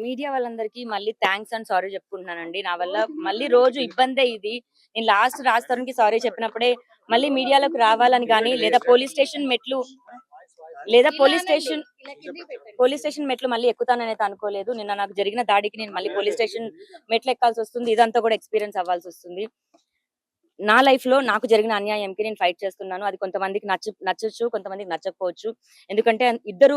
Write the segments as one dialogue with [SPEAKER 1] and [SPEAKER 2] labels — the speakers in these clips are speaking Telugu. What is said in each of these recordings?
[SPEAKER 1] మీడియా వాళ్ళందరికీ మళ్ళీ థాంక్స్ అండ్ సారీ చెప్పుకుంటున్నానండి. నా వల్ల మళ్ళీ రోజు ఇబ్బందే ఇది. నేను లాస్ట్ రాజ్ తరుణ్‌కి సారీ చెప్పినప్పుడే మళ్ళీ మీడియాలోకి రావాలని గాని, లేదా పోలీస్ స్టేషన్ మెట్లు మళ్ళీ ఎక్కుతాననైతే అనుకోలేదు. నిన్న నాకు జరిగిన దాడికి నేను మళ్ళీ పోలీస్ స్టేషన్ మెట్లు ఎక్కాల్సొస్తుంది. ఇదంతా కూడా ఎక్స్‌పీరియన్స్ అవ్వాల్సొస్తుంది. నా లైఫ్‌లో నాకు జరిగిన అన్యాయంకి నేను ఫైట్ చేస్తున్నాను. అది కొంతమందికి నచ్చొచ్చు, కొంతమందికి నచ్చకపోవచ్చు. ఎందుకంటే ఇద్దరు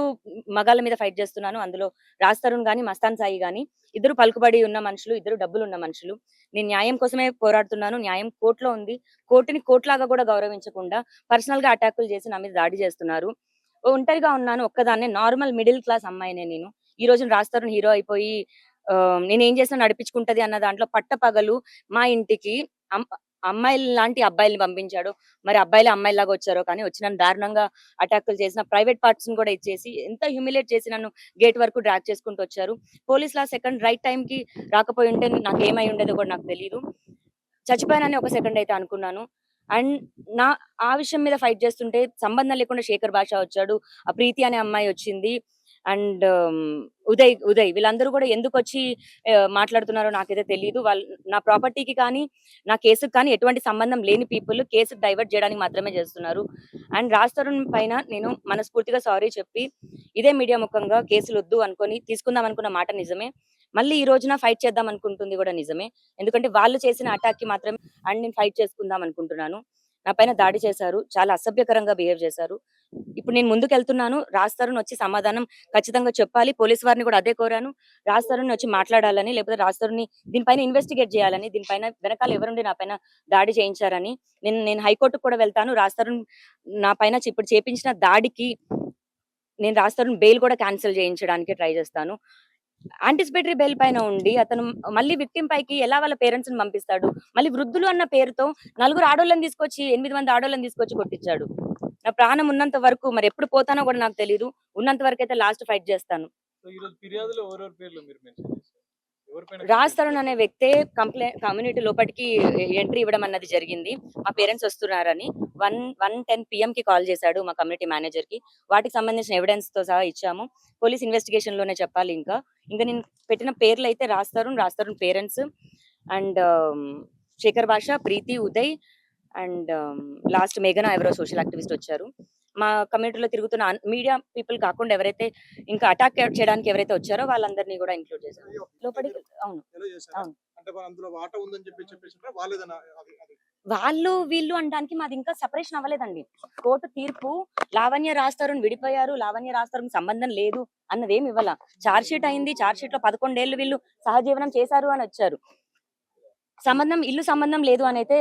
[SPEAKER 1] మగాళ్ళ మీద ఫైట్ చేస్తున్నాను. అందులో రాజ్ తరుణ్ గాని, మస్తాన్ సాయి గాని ఇద్దరు పలుకుబడి ఉన్న మనుషులు, ఇద్దరు డబ్బులున్న మనుషులు. నేను న్యాయం కోసమే పోరాడుతున్నాను. న్యాయం కోర్ట్‌లో ఉంది. కోర్ట్‌ని కోర్ట్‌లాగా కూడా గౌరవించకుండా పర్సనల్‌గా అటాకులు చేసి నా మీద దాడి చేస్తున్నారు. ఒంటరిగా ఉన్నాను. ఒక్కదాన్నే నార్మల్ మిడిల్ క్లాస్ అమ్మాయినే నేను. ఈ రోజున రాజ్ తరుణ్ హీరో అయిపోయి నేనేం చేసినా నడిపించుకుంటది అన్న దాంట్లో పట్టపగలు మా ఇంటికి అమ్ అమ్మాయిల్లాంటి అబ్బాయిల్ని పంపించాడు. మరి అబ్బాయిలే అమ్మాయిల్లాగా వచ్చారో కానీ వచ్చి నన్ను దారుణంగా అటాకులు చేసిన ప్రైవేట్ పార్ట్స్‌ని కూడా ఇచ్చేసి ఎంత హ్యూమిలేట్ చేసి నన్ను గేట్ వరకు డ్రాగ్ చేసుకుంటూ వచ్చారు. పోలీసులు ఆ సెకండ్ రైట్ టైమ్‌కి రాకపోయుంటే నాకేమై ఉండేదో కూడా నాకు తెలీదు. చచ్చిపోయానని ఒక సెకండ్ అయితే అనుకున్నాను. అండ్ నా ఆ విషయం మీద ఫైట్ చేస్తుంటే సంబంధం లేకుండా శేఖర్ భాష వచ్చాడు. ఆ ప్రీతి అనే అమ్మాయి వచ్చింది. అండ్ ఉదయ్ వీళ్ళందరూ కూడా ఎందుకొచ్చి మాట్లాడుతున్నారో నాకైతే తెలీదు. వాళ్ళు నా ప్రాపర్టీకి కానీ, నా కేసుకి కానీ ఎటువంటి సంబంధం లేని పీపుల్ కేసుకి డైవర్ట్ చేయడానికి మాత్రమే చేస్తున్నారు. అండ్ రాజ్ తరుణ్ పైన నేను మనస్ఫూర్తిగా సారీ చెప్పి, ఇదే మీడియా ముఖంగా కేసులొద్దు అనుకోని తీసుకుందాం అనుకున్న మాట నిజమే. మళ్ళీ ఈ రోజున ఫైట్ చేద్దాం అనుకుంటుంది కూడా నిజమే. ఎందుకంటే వాళ్ళు చేసిన అటాక్‌కి మాత్రమే అండ్ నేను ఫైట్ చేసుకుందాం అనుకుంటున్నాను. నా పైన దాడి చేశారు. చాలా అసభ్యకరంగా బిహేవ్ చేశారు. ఇప్పుడు నేను ముందుకెళ్తున్నాను. రాజ్ తరుణ్ వచ్చి సమాధానం ఖచ్చితంగా చెప్పాలి. పోలీస్ వారిని కూడా అదే కోరాను. రాజ్ తరుణ్ వచ్చి మాట్లాడాలని, లేకపోతే రాజ్ తరుణ్‌ని దీనిపైన ఇన్వెస్టిగేట్ చేయాలని, దీనిపైన వెనకాల ఎవరుండి నా పైన దాడి చేయించారని. నేను హైకోర్ట్‌కి కూడా వెళ్తాను. రాజ్ తరుణ్ నా పైన ఇప్పుడు చేపించిన దాడికి నేను రాజ్ తరుణ్ బెయిల్ కూడా క్యాన్సిల్ చేయించడానికి ట్రై చేస్తాను. యాంటిసిపేటరీ బెయిల్ పైన ఉండి అతను మళ్ళీ విక్టిమ్ పైకి ఎలా వాళ్ళ పేరెంట్స్‌ని పంపిస్తాడు? మళ్ళీ వృద్ధులు అన్న పేరుతో నలుగురు ఆడోళ్ళని తీసుకొచ్చి 8 మంది ఆడోళ్ళని తీసుకొచ్చి కొట్టిచ్చాడు. నా ప్రాణం ఉన్నంత వరకు మరెప్పుడు పోతానో కూడా నాకు తెలీదు. ఉన్నంత వరకైతే లాస్ట్ ఫైట్ చేస్తాను.
[SPEAKER 2] సో ఈరోజు ఫిర్యాదులో ఎవరెవరి పేర్లు మీరు మెన్షన్ చేశారు? ఎవరి పైన
[SPEAKER 1] రాజ్
[SPEAKER 2] కంప్లెయింట్
[SPEAKER 1] తరుణ్
[SPEAKER 2] ఇచ్చారు?
[SPEAKER 1] అనే వ్యక్తే కమ్యూనిటీ లోపటికి ఎంట్రీ ఇవ్వడం అన్నది జరిగింది. మా పేరెంట్స్ వస్తున్నారని 1:10 పీఎంకి కాల్ చేశాడు మా కమ్యూనిటీ మేనేజర్‌కి. వాటికి సంబంధించిన ఎవిడెన్స్‌తో సహా ఇచ్చాము. పోలీస్ ఇన్వెస్టిగేషన్‌లోనే చెప్పాలి ఇంకా. నేను పెట్టిన పేర్లయితే రాజ్ తరుణ్ పేరెంట్స్ అండ్ శేఖర్ భాష, ప్రీతి, ఉదయ్ అండ్ లాస్ట్ మేఘన ఎవరో సోషల్ యాక్టివిస్ట్ వచ్చారు. మా కమ్యూనిటీలో తిరుగుతున్న మీడియా పీపుల్ కాకుండా ఎవరైతే ఇంకా అటాక్ చేయడానికి ఎవరైతే వచ్చారో వాళ్ళందరినీ కూడా ఇంక్లూడ్ చేశారు.
[SPEAKER 2] అయ్యో! అంటే
[SPEAKER 1] లోపలికి
[SPEAKER 2] మీరు
[SPEAKER 1] అవును.
[SPEAKER 2] ఎలా చేశారా?
[SPEAKER 1] అవును.
[SPEAKER 2] అంటే మరి అందులో వాటా ఉందని చెప్పేసిండ్రా? వాళ్ళేదన్నా అది
[SPEAKER 1] వాళ్ళు, వీళ్ళు అనడానికి మాది ఇంకా సెపరేషన్ అవ్వలేదండి. కోర్టు తీర్పు లావణ్య, రాజ్ తరుణ్ విడిపోయారు. లావణ్య, రాజ్ తరుణ్ సంబంధం లేదు అన్నదేమి ఇవ్వల. చార్జ్ షీట్ అయింది. చార్జ్ షీట్‌లో 11 ఏళ్ళు వీళ్ళు సహజీవనం చేశారు అని వచ్చారు. ఇల్లు సంబంధం లేదు అనైతే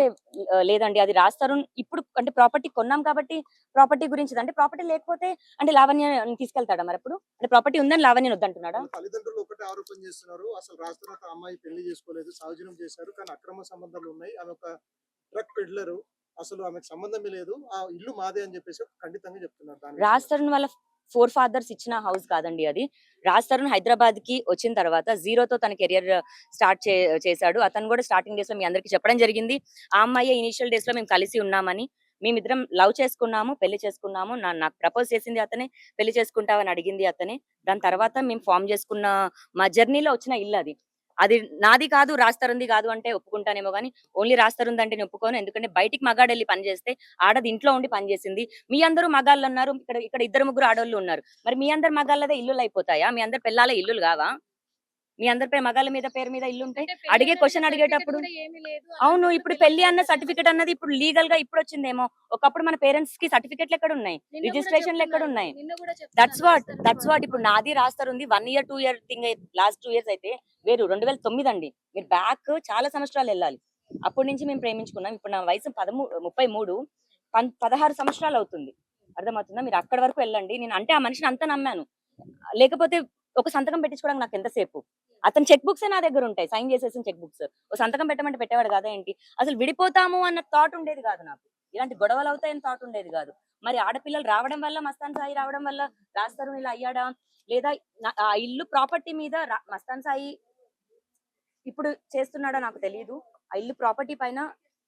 [SPEAKER 1] లేదండి. అది రాజ్ తరుణ్ ఇప్పుడు అంటే ప్రాపర్టీ కొన్నాం కాబట్టి ప్రాపర్టీ గురించిది. అంటే ప్రాపర్టీ లేకపోతే అంటే లావణ్యని తీసుకెళ్తాడా మరప్పుడు? అంటే ప్రాపర్టీ ఉందని లావణ్యని వద్దంటున్నాడా?
[SPEAKER 2] వాళ్ళ తల్లిదండ్రులు ఒకటే ఆరోపణ చేస్తున్నారు. అసలు రాజ్ తరుణ్ ఆ అమ్మాయి పెళ్లి చేసుకోలేదు. సహజీవనం చేశారు. కానీ అక్రమ సంబంధాలు ఉన్నాయి. ఆమె ఒక డ్రగ్ పెడ్లరు. అసలు ఆమెకు సంబంధమే లేదు. ఆ ఇల్లు మాదే అని చెప్పేసి ఖండితంగా చెప్తున్నారు దాని
[SPEAKER 1] రాజ్
[SPEAKER 2] విషయంలో.
[SPEAKER 1] తరుణ్ వాళ్ళ ఫోర్ ఫాదర్స్ ఇచ్చిన హౌస్ కాదండి అది. రాజ్ తరుణ్ హైదరాబాద్‌కి వచ్చిన తర్వాత జీరోతో తన కెరియర్ స్టార్ట్ చేశాడు. అతను కూడా స్టార్టింగ్ డేస్‌లో మీ అందరికి చెప్పడం జరిగింది. ఆ అమ్మాయే ఇనీషియల్ డేస్‌లో మేము కలిసి ఉన్నామని. మేమిద్దరం లవ్ చేసుకున్నాము, పెళ్లి చేసుకున్నాము. నాకు ప్రపోజ్ చేసింది అతనే, పెళ్లి చేసుకుంటావని అడిగింది అతనే. దాని తర్వాత మేము ఫార్మ్ చేసుకున్న మా జర్నీలో వచ్చిన ఇల్లది. అది నాది కాదు, రాజ్ తరుణ్‌ది కాదు అంటే ఒప్పుకుంటానేమో గానీ, ఓన్లీ రాజ్ తరుణ్‌ది అంటే నేను ఒప్పుకోను. ఎందుకంటే బయటికి మగాడెళ్లి పని చేస్తే, ఆడది ఇంట్లో ఉండి పని చేసింది. మీ అందరూ మగాళ్ళన్నారు. ఇక్కడ ఇద్దరు ముగ్గురు ఆడోళ్ళు ఉన్నారు. మరి మీ అందరి మగాళ్ళదే ఇల్లులయిపోతాయా? మీ అందరి పెళ్ళాలే ఇల్లులు గావా? మీ అందరి మగాళ్ళ మీద పేరు మీద ఇల్లుంటే
[SPEAKER 3] అంటే
[SPEAKER 1] అడిగే
[SPEAKER 3] పెళ్లయిందన్న
[SPEAKER 1] క్వెషన్
[SPEAKER 3] సర్టిఫికేట్
[SPEAKER 1] అడిగేటప్పుడు
[SPEAKER 3] కూడా ఏమీ లేదు
[SPEAKER 1] అవును.
[SPEAKER 3] అలాంటప్పుడు
[SPEAKER 1] ఇప్పుడు
[SPEAKER 3] పెళ్లి
[SPEAKER 1] పెళ్లి అన్న
[SPEAKER 3] కుదరదని
[SPEAKER 1] సర్టిఫికేట్
[SPEAKER 3] చెప్పాలి.
[SPEAKER 1] అన్నది ఇప్పుడు లీగల్‌గా ఇప్పుడొచ్చిందేమో. ఒకప్పుడు మన పేరెంట్స్‌కి సర్టిఫికేట్‌లు ఎక్కడున్నాయి? రిజిస్ట్రేషన్‌లు ఎక్కడున్నాయి?
[SPEAKER 3] నిన్న కూడా చెప్తున్నారు రాజ్ తరుణ్
[SPEAKER 1] దట్స్
[SPEAKER 3] వాళ్ళు.
[SPEAKER 1] వాట్. ఇప్పుడు నాది రాజ్ తరుణ్‌ది 1 year, 2 year thing last 2 years అయితే వేరు. 2009 అండి. మీరు బ్యాక్ చాలా సంవత్సరాలెళ్ళాలి. అప్పటి నుంచి మేము ప్రేమించుకున్నాం. ఇప్పుడు నా వయసు 33 16 సంవత్సరాలవుతుంది. అర్థమవుతుందా? మీరు అక్కడి వరకు వెళ్ళండి. నేను అంటే ఆ మనిషిని అంత నమ్మాను. లేకపోతే ఒక సంతకం పెట్టించుకోవడానికి నాకెంత సేపు? అతని చెక్ బుక్సే నా దగ్గరుంటాయి. సైన్ చేసేసిన చెక్ బుక్స్. ఓ సంతకం పెట్టమంటే పెట్టేవాడు కాదా ఏంటి? అసలు విడిపోతాము అన్న థాట్ ఉండేది కాదు నాకు. ఇలాంటి గొడవలవుతాయని థాట్ ఉండేది కాదు. మరి ఆడపిల్లలు రావడం వల్ల, మస్తాన్ సాయి రావడం వల్ల రాజ్ తరుణ్ ఇలా అయ్యాడా? లేదా ఆ ఇల్లు ప్రాపర్టీ మీద మస్తాన్ సాయి ఇప్పుడు చేస్తున్నాడో నాకు తెలీదు. ఆ ఇల్లు ప్రాపర్టీ పైన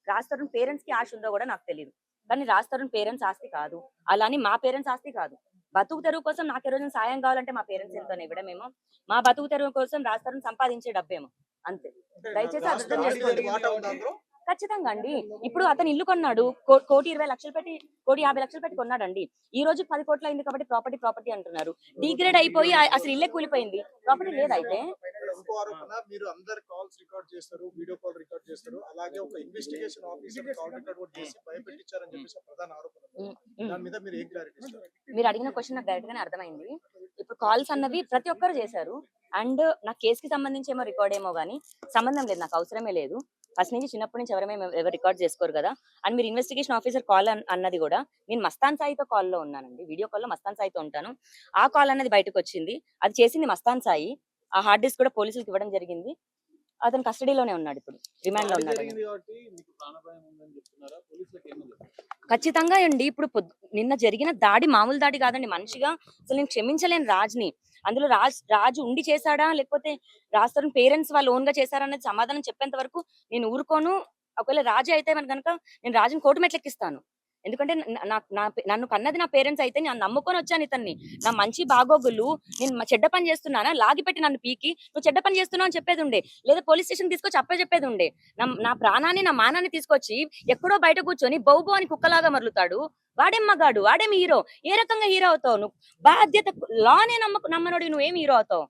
[SPEAKER 1] రాజ్ తరుణ్ పేరెంట్స్‌కి ఆశ ఉందో కూడా నాకు తెలీదు. కానీ రాజ్ తరుణ్ పేరెంట్స్ ఆస్తి కాదు. అలా అని మా పేరెంట్స్ ఆస్తి కాదు. బతుకు తెరువు కోసం నాకు ఈ రోజు సాయం కావాలంటే మా పేరెంట్స్ ఎంతో ఇవ్వడమేమో, మా బతుకు తెరువు కోసం రాస్తారని సంపాదించే డబ్బేమో అంతే.
[SPEAKER 2] అంటే
[SPEAKER 1] దయచేసి
[SPEAKER 2] రాష్ట్ర
[SPEAKER 1] అర్థం
[SPEAKER 2] దాడిలో
[SPEAKER 1] చేసుకోండి.
[SPEAKER 2] వాటా ఉందా అందులో?
[SPEAKER 1] ఖచ్చితంగా అండి. ఇప్పుడు అతను ఇల్లు కొన్నాడు, 1,20,00,000 పెట్టి 1,50,00,000 పెట్టి కొన్నాడండి. ఈ రోజు 10 కోట్లు అయింది కాబట్టి ప్రాపర్టీ అంటున్నారు. డిగ్రేడ్ అయిపోయి అసలు ఇల్లే కూలిపోయింది, ప్రాపర్టీ లేదైతే.
[SPEAKER 2] ఇక్కడ ఇంకో ఆరోపణ, మీరు అందరి కాల్స్ రికార్డ్ చేస్తారు, వీడియో కాల్ రికార్డ్ చేస్తారు, అలాగే ఒక ఇన్వెస్టిగేషన్ ఆఫీసర్ కాల్ రికార్డ్ కూడా చేసి భయపెట్టించారని చెప్పేసి ఒక ప్రధాన ఆరోపణ. దాని మీద మీరు ఏం క్లారిటీ ఇస్తారు?
[SPEAKER 1] మీరు అడిగిన క్వశ్చన్ నాకు డైరెక్ట్ గానే అర్థమైంది. ఇప్పుడు కాల్స్ అన్నవి ప్రతి ఒక్కరు చేశారు. అండ్ నా కేసుకి సంబంధించి ఏమో రికార్డ్ ఏమో గానీ సంబంధం లేదు, నాకు అవసరమే లేదు. ఫస్ట్ నుంచి చిన్నప్పటి నుంచి ఎవరు రికార్డ్ చేసుకోరు కదా. అండ్ మీరు ఇన్వెస్టిగేషన్ ఆఫీసర్ కాల్ అన్నది కూడా నేను మస్తాన్ సాయితో కాల్లో ఉన్నానండి, వీడియో కాల్లో మస్తాన్ సాయితో ఉంటాను. ఆ కాల్ అన్నది బయటకు వచ్చింది, అది చేసింది మస్తాన్ సాయి. ఆ హార్డ్ డిస్క్ కూడా పోలీసులకు ఇవ్వడం జరిగింది. అతను కస్టడీలోనే ఉన్నాడు, ఇప్పుడు రిమాండ్ లో ఉన్నాడు. ఖచ్చితంగా అండి. ఇప్పుడు నిన్న జరిగిన దాడి మామూలు దాడి కాదండి. మనిషిగా అసలు నేను క్షమించలేను రాజ్ని. అందులో రాజు ఉండి చేశాడా లేకపోతే రాజ్ పేరెంట్స్ వాళ్ళు ఓన్ గా చేశారా అనేది సమాధానం చెప్పేంత వరకు నేను ఊరుకోను. ఒకవేళ రాజు అయితే మన కనుక నేను రాజుని కోర్టు మెట్లెక్కిస్తాను. ఎందుకంటే నన్ను కన్నది నా పేరెంట్స్ అయితే నేను నమ్ముకొని వచ్చాను ఇతన్ని. నా మంచి బాగోగులు నేను చెడ్డ పని చేస్తున్నానా లాగి పెట్టి నన్ను పీకి నువ్వు చెడ్డ పని చేస్తున్నావు అని చెప్పేది ఉండే, లేదా పోలీస్ స్టేషన్ తీసుకొచ్చి చెప్పేది ఉండే. నా ప్రాణాన్ని నా మానాన్ని తీసుకొచ్చి ఎక్కడో బయట కూర్చొని బౌబో అని కుక్కలాగా మరులుతాడు. వాడేం మగాడు, వాడేం హీరో? ఏ రకంగా హీరో అవుతావు నువ్వు? బాధ్యత లానే నమ్మనోడు నువ్వేం హీరో అవుతావు?